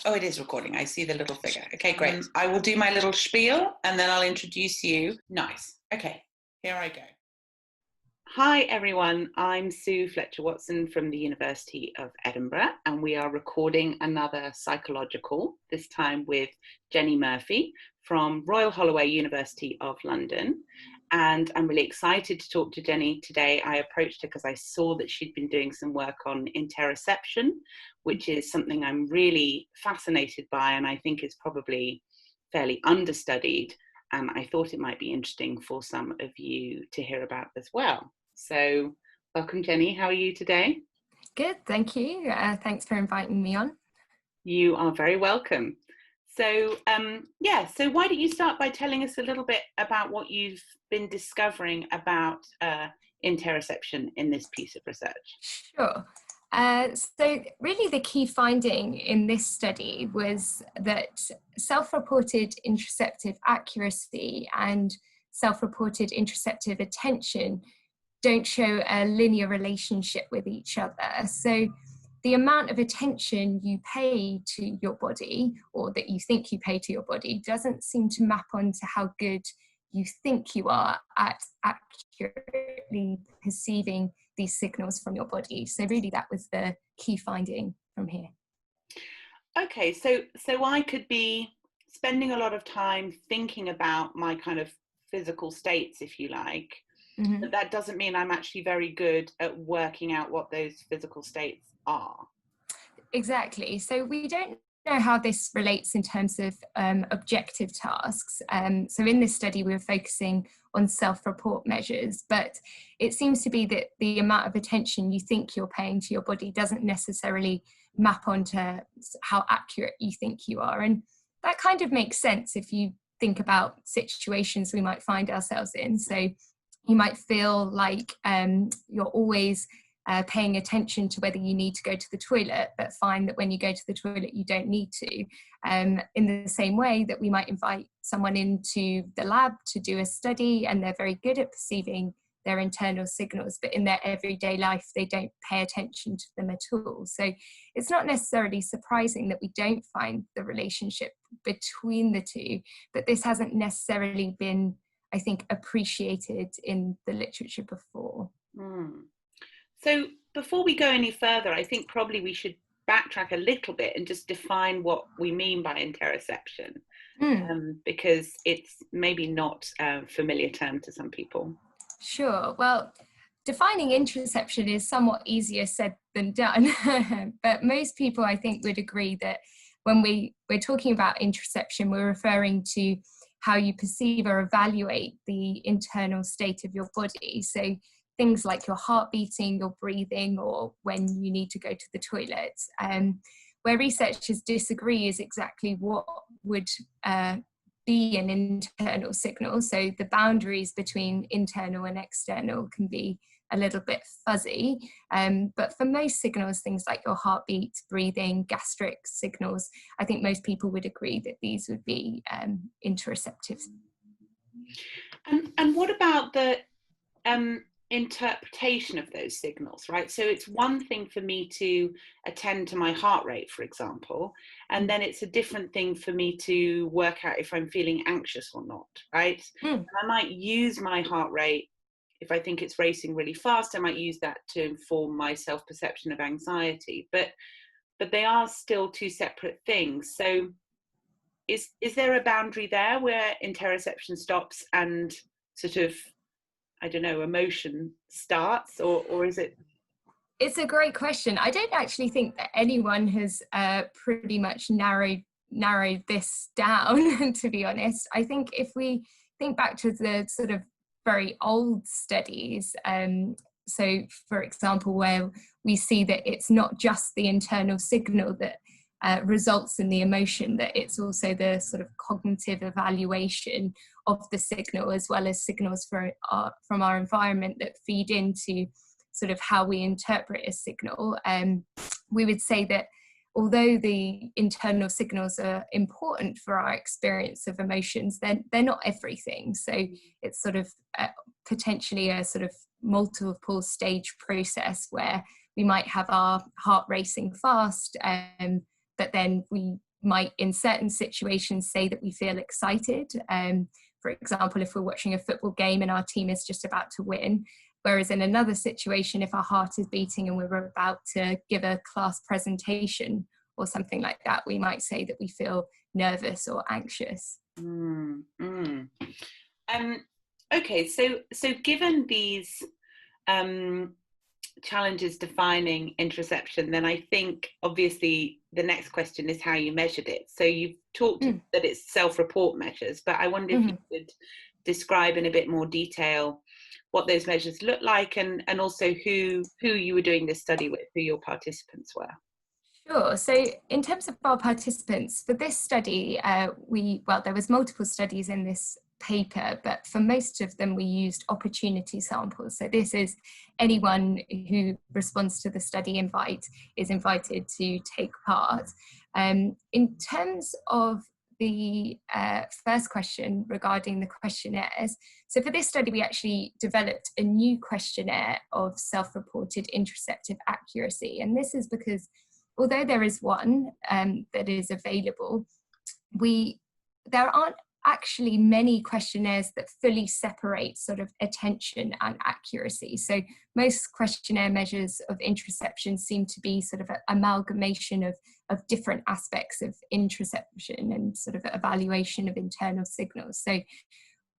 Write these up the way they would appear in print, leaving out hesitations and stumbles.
Oh, it is recording. I see the little figure. Okay, great. I will do my little spiel and then I'll introduce you. Nice. Okay, here I go. Hi, everyone. I'm Sue Fletcher-Watson from the University of Edinburgh, and we are recording another PsychologiCALL, this time with Jenny Murphy from Royal Holloway, University of London. And I'm really excited to talk to Jenny today. I approached her because I saw that she'd been doing some work on interoception, which is something I'm really fascinated by and I think is probably fairly understudied. And I thought it might be interesting for some of you to hear about as well. So welcome, Jenny. How are you today? Good, thank you. Thanks for inviting me on. You are very welcome. So so why don't you start by telling us a little bit about what you've been discovering about interoception in this piece of research? Sure. So really the key finding in this study was that self-reported interoceptive accuracy and self-reported interoceptive attention don't show a linear relationship with each other. So the amount of attention you pay to your body, or that you think you pay to your body, doesn't seem to map onto how good you think you are at accurately perceiving these signals from your body. So really that was the key finding from here. Okay, so I could be spending a lot of time thinking about my kind of physical states, if you like, but that doesn't mean I'm actually very good at working out what those physical states are. Exactly. So we don't know how this relates in terms of objective tasks. So in this study, we were focusing on self-report measures, but it seems to be that the amount of attention you think you're paying to your body doesn't necessarily map onto how accurate you think you are. And that kind of makes sense if you think about situations we might find ourselves in. So you might feel like you're always paying attention to whether you need to go to the toilet, but find that when you go to the toilet, you don't need to. In the same way that we might invite someone into the lab to do a study and they're very good at perceiving their internal signals, but in their everyday life, they don't pay attention to them at all. So it's not necessarily surprising that we don't find the relationship between the two, but this hasn't necessarily been, I think, appreciated in the literature before. So before we go any further, I think probably we should backtrack a little bit and just define what we mean by interoception, because it's maybe not a familiar term to some people. Sure. Well, defining interoception is somewhat easier said than done, but most people, I think, would agree that when we're talking about interoception, we're referring to how you perceive or evaluate the internal state of your body. So things like your heart beating, your breathing, or when you need to go to the toilet. Where researchers disagree is exactly what would be an internal signal. So the boundaries between internal and external can be a little bit fuzzy. But for most signals, things like your heartbeat, breathing, gastric signals, I think most people would agree that these would be interoceptive. And what about the interpretation of those signals, right? So it's one thing for me to attend to my heart rate, for example, and then it's a different thing for me to work out if I'm feeling anxious or not, right? And I might use my heart rate, if I think it's racing really fast, I might use that to inform my self-perception of anxiety, but they are still two separate things. So is there a boundary there where interoception stops and sort of, I don't know, emotion starts, or is it? It's a great question. I don't actually think that anyone has pretty much narrowed this down, to be honest. I think if we think back to the sort of very old studies, so for example, where we see that it's not just the internal signal that results in the emotion, that it's also the sort of cognitive evaluation of the signal, as well as signals from our environment that feed into sort of how we interpret a signal. We would say that although the internal signals are important for our experience of emotions, they're not everything. So it's sort of potentially a sort of multiple stage process where we might have our heart racing fast, but then we might in certain situations say that we feel excited. For example, if we're watching a football game and our team is just about to win, whereas in another situation, if our heart is beating and we're about to give a class presentation or something like that, we might say that we feel nervous or anxious. Okay, so given these challenges defining interoception, then I think obviously the next question is how you measured it. So you've talked that it's self-report measures, but I wonder if you could describe in a bit more detail what those measures look like, and also who you were doing this study with, who your participants were. Sure. So in terms of our participants for this study, there was multiple studies in this paper, but for most of them we used opportunity samples. So this is anyone who responds to the study invite is invited to take part. In terms of the first question regarding the questionnaires, so for this study we actually developed a new questionnaire of self-reported interoceptive accuracy, and this is because although there is one that is available, there aren't actually many questionnaires that fully separate sort of attention and accuracy. So most questionnaire measures of interoception seem to be sort of an amalgamation of different aspects of interoception and sort of evaluation of internal signals. So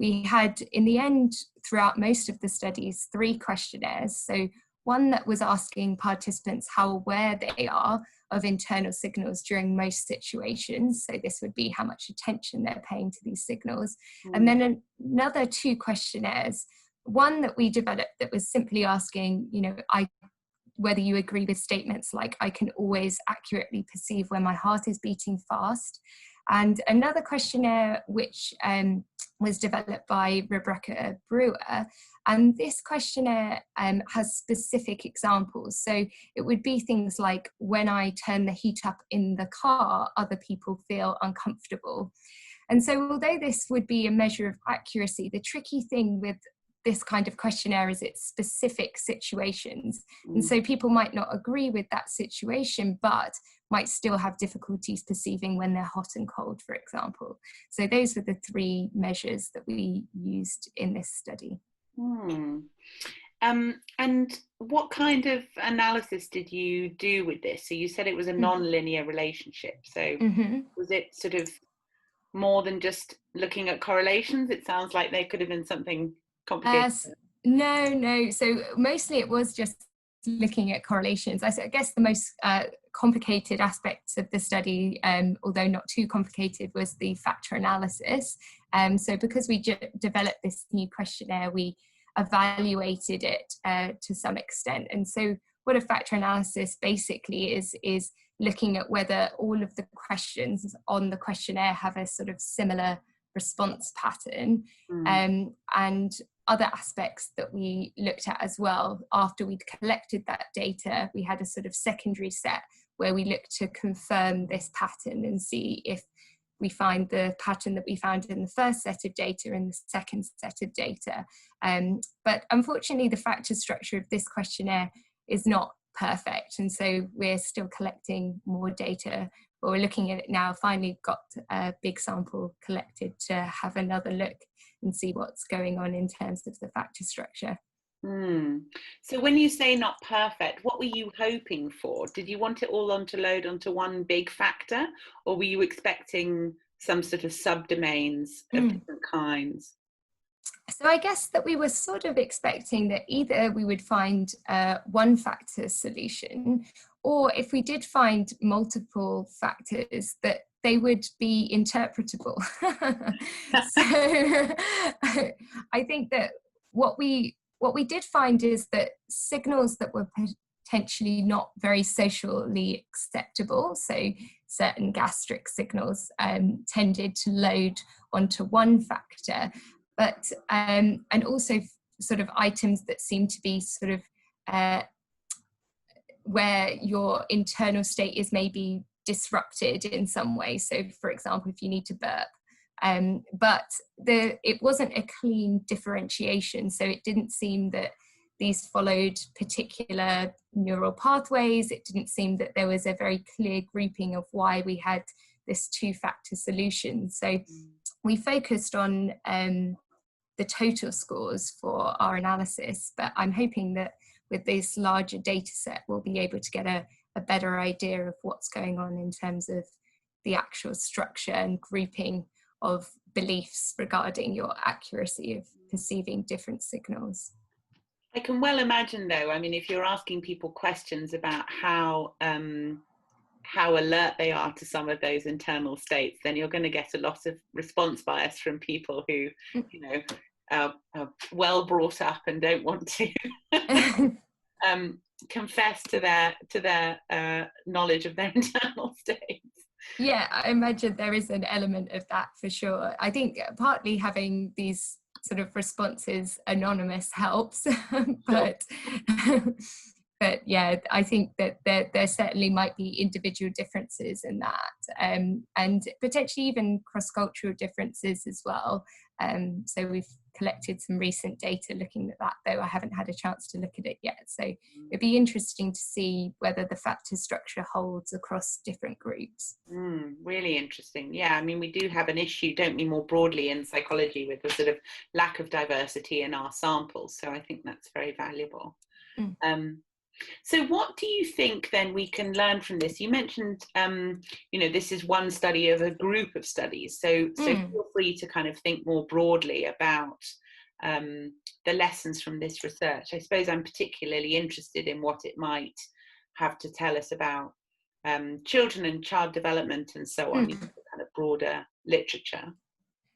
we had, in the end, throughout most of the studies, 3 questionnaires. So one that was asking participants how aware they are of internal signals during most situations. So this would be how much attention they're paying to these signals. And then another 2 questionnaires, one that we developed that was simply asking, whether you agree with statements like, I can always accurately perceive when my heart is beating fast. And another questionnaire which was developed by Rebecca Brewer. And this questionnaire has specific examples. So it would be things like, when I turn the heat up in the car, other people feel uncomfortable. And so although this would be a measure of accuracy, the tricky thing with this kind of questionnaire is its specific situations. And so people might not agree with that situation, but might still have difficulties perceiving when they're hot and cold, for example. So those were the 3 measures that we used in this study. And what kind of analysis did you do with this? So you said it was a non-linear relationship. So was it sort of more than just looking at correlations? It sounds like there could have been something complicated. No. So mostly it was just looking at correlations. I guess the most complicated aspects of the study, although not too complicated, was the factor analysis. So because we developed this new questionnaire, we evaluated it to some extent. And so what a factor analysis basically is looking at whether all of the questions on the questionnaire have a sort of similar response pattern. And other aspects that we looked at as well, after we'd collected that data, we had a sort of secondary set where we looked to confirm this pattern and see if we find the pattern that we found in the first set of data in the second set of data. But unfortunately, the factor structure of this questionnaire is not perfect. And so we're still collecting more data, but we're looking at it now, finally got a big sample collected to have another look and see what's going on in terms of the factor structure. So when you say not perfect, what were you hoping for? Did you want it all to load onto one big factor, or were you expecting some sort of subdomains of different kinds? So I guess that we were sort of expecting that either we would find one factor solution, or if we did find multiple factors, that they would be interpretable. So I think that what we did find is that signals that were potentially not very socially acceptable, so certain gastric signals, tended to load onto one factor, but and also sort of items that seem to be sort of where your internal state is maybe disrupted in some way. So for example, if you need to burp, but it wasn't a clean differentiation. So it didn't seem that these followed particular neural pathways. It didn't seem that there was a very clear grouping of why we had this two-factor solution. So we focused on the total scores for our analysis, but I'm hoping that with this larger data set, we'll be able to get a better idea of what's going on in terms of the actual structure and grouping of beliefs regarding your accuracy of perceiving different signals. I can well imagine, though, I mean, if you're asking people questions about how alert they are to some of those internal states, then you're going to get a lot of response bias from people who, you know, are well brought up and don't want to confess to their knowledge of their internal states. Yeah, I imagine there is an element of that for sure. I think partly having these sort of responses anonymous helps, but yeah, I think that there certainly might be individual differences in that, and potentially even cross-cultural differences as well. So we've collected some recent data looking at that, though I haven't had a chance to look at it yet. So it'd be interesting to see whether the factor structure holds across different groups. Really interesting. Yeah, I mean, we do have an issue, don't we, more broadly in psychology with the sort of lack of diversity in our samples. So I think that's very valuable. So what do you think then we can learn from this? You mentioned, you know, this is one study of a group of studies. So feel free to kind of think more broadly about the lessons from this research. I suppose I'm particularly interested in what it might have to tell us about children and child development and so on, you know, the kind of broader literature.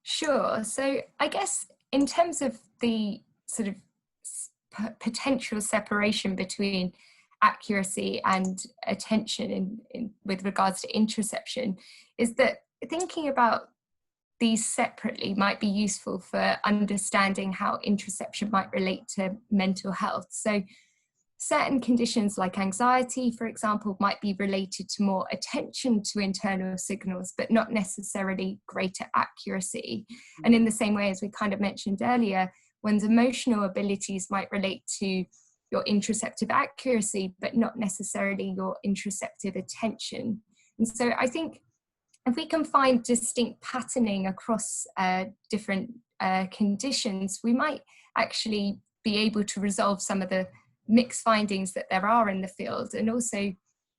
Sure. So I guess in terms of the sort of potential separation between accuracy and attention with regards to interoception is that thinking about these separately might be useful for understanding how interoception might relate to mental health. So certain conditions like anxiety, for example, might be related to more attention to internal signals, but not necessarily greater accuracy. And in the same way as we kind of mentioned earlier, one's emotional abilities might relate to your interoceptive accuracy, but not necessarily your interoceptive attention. And so I think if we can find distinct patterning across different conditions, we might actually be able to resolve some of the mixed findings that there are in the field. And also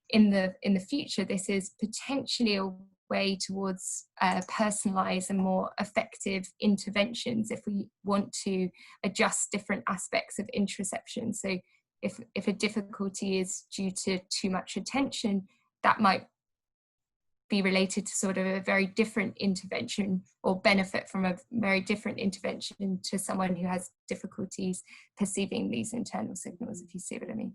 in the future, this is potentially a way towards personalised and more effective interventions if we want to adjust different aspects of interoception. So if a difficulty is due to too much attention, that might be related to sort of a very different intervention or benefit from a very different intervention to someone who has difficulties perceiving these internal signals, if you see what I mean.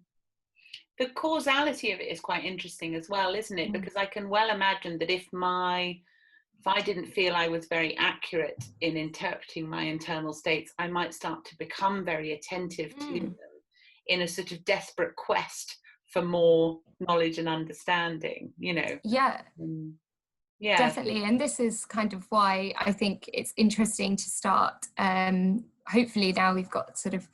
The causality of it is quite interesting as well, isn't it? Because I can well imagine that if I didn't feel I was very accurate in interpreting my internal states, I might start to become very attentive to them in a sort of desperate quest for more knowledge and understanding, you know. Yeah. Yeah, definitely. And this is kind of why I think it's interesting to start. Hopefully now we've got sort of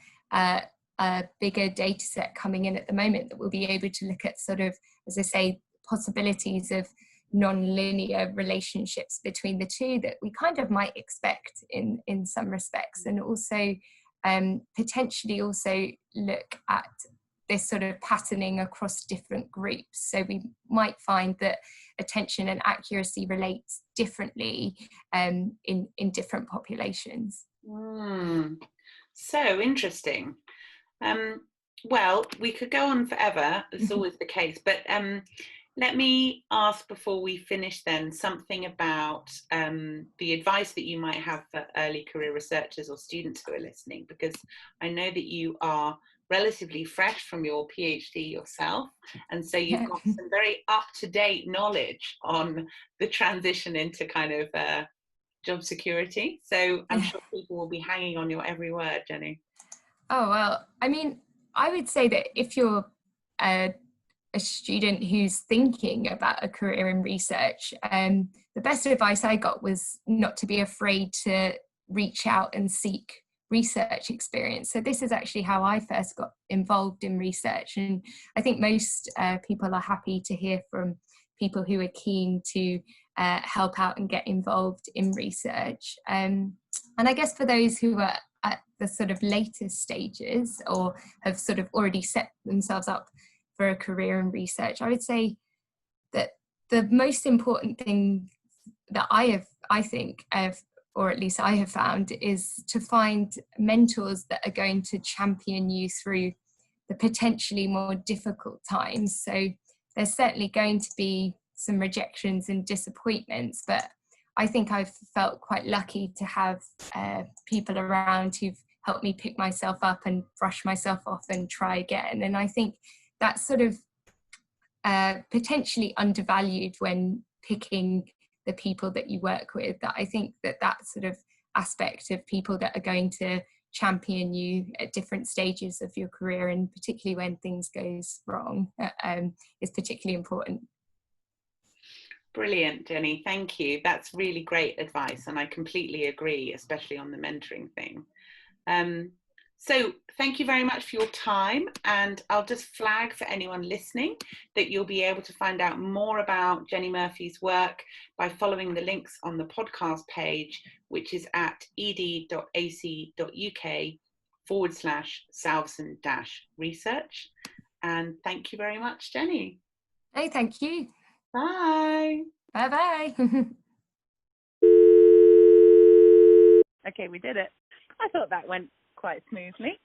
a bigger data set coming in at the moment that we'll be able to look at sort of, as I say, possibilities of non-linear relationships between the two that we kind of might expect in some respects, and also potentially also look at this sort of patterning across different groups. So we might find that attention and accuracy relates differently in different populations. So interesting. Well, we could go on forever. It's always the case. But let me ask before we finish then something about the advice that you might have for early career researchers or students who are listening, because I know that you are relatively fresh from your PhD yourself, and so you've got some very up-to-date knowledge on the transition into kind of job security. So I'm sure people will be hanging on your every word, Jenny. Oh, well, I mean, I would say that if you're a student who's thinking about a career in research, the best advice I got was not to be afraid to reach out and seek research experience. So this is actually how I first got involved in research. And I think most people are happy to hear from people who are keen to help out and get involved in research. And I guess for those who are at the sort of later stages or have sort of already set themselves up for a career in research, I would say that the most important thing that I think, or at least I have found, is to find mentors that are going to champion you through the potentially more difficult times. So there's certainly going to be some rejections and disappointments, but I think I've felt quite lucky to have people around who've helped me pick myself up and brush myself off and try again. And I think that's sort of potentially undervalued when picking the people that you work with. That I think that sort of aspect of people that are going to champion you at different stages of your career, and particularly when things goes wrong, is particularly important. Brilliant, Jenny. Thank you. That's really great advice, and I completely agree, especially on the mentoring thing. So thank you very much for your time, and I'll just flag for anyone listening that you'll be able to find out more about Jenny Murphy's work by following the links on the podcast page, which is at ed.ac.uk/Salveson-research. And thank you very much, Jenny. Hey, thank you. Bye. Bye-bye. Okay, we did it. I thought that went quite smoothly.